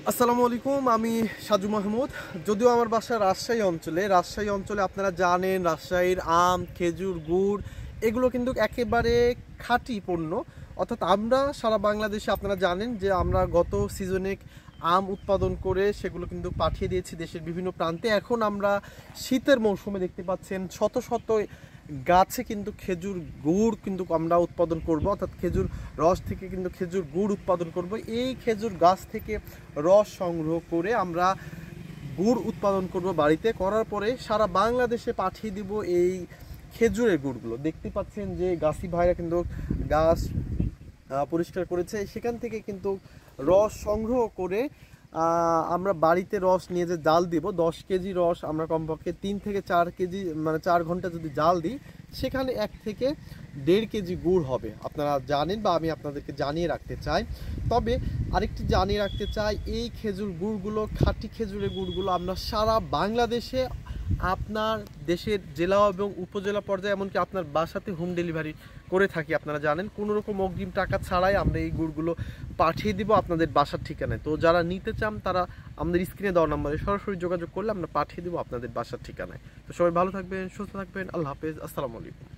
আসসালামু আলাইকুম, আমি সাজু মাহমুদ। যদিও আমার বাসা রাজশাহী অঞ্চলে আপনারা জানেন রাজশাহীর আম, খেজুর, গুড় এগুলো কিন্তু একেবারে খাঁটি পণ্য। অর্থাৎ আমরা সারা বাংলাদেশে আপনারা জানেন যে আমরা গত সিজনে আম উৎপাদন করে সেগুলো কিন্তু পাঠিয়ে দিয়েছি দেশের বিভিন্ন প্রান্তে। এখন আমরা শীতের মৌসুমে দেখতে পাচ্ছেন শত শত গাছে কিন্তু খেজুর গুড় কিন্তু আমরা উৎপাদন করব, অর্থাৎ খেজুর রস থেকে কিন্তু খেজুর গুড় উৎপাদন করব। এই খেজুর গাছ থেকে রস সংগ্রহ করে আমরা গুড় উৎপাদন করব বাড়িতে, করার পরে সারা বাংলাদেশে পাঠিয়ে দিব এই খেজুরের গুড়গুলো। দেখতে পাচ্ছেন যে গাছি ভাইরা কিন্তু গাছ পরিষ্কার করেছে, সেখান থেকে কিন্তু রস সংগ্রহ করে আমরা বাড়িতে রস নিয়ে যে জাল দিব, 10 কেজি রস আমরা কমপক্ষে 3 থেকে 4 কেজি মানে 4 ঘন্টা যদি জাল দিই, সেখানে 1 থেকে 1.5 কেজি গুড় হবে। আপনারা জানেন বা আমি আপনাদেরকে জানিয়ে রাখতে চাই। তবে আরেকটি জানিয়ে রাখতে চাই, এই খেজুর গুড়গুলো, খাঁটি খেজুরের গুড়গুলো আমরা সারা বাংলাদেশে আপনার দেশের জেলা এবং উপজেলা পর্যায়ে এমনকি আপনার বাসাতে হোম ডেলিভারি করে থাকি। আপনারা জানেন কোনো রকম অগ্রিম টাকা ছাড়াই আমরা এই গুড়গুলো পাঠিয়ে দিব আপনাদের বাসার ঠিকানায়। তো যারা নিতে চান তারা আমাদের স্ক্রিনে দেওয়া নম্বরে সরাসরি যোগাযোগ করলে আমরা পাঠিয়ে দেবো আপনাদের বাসার ঠিকানায়। তো সবাই ভালো থাকবেন, সুস্থ থাকবেন, আল্লাহ হাফেজ, আসসালামু আলাইকুম।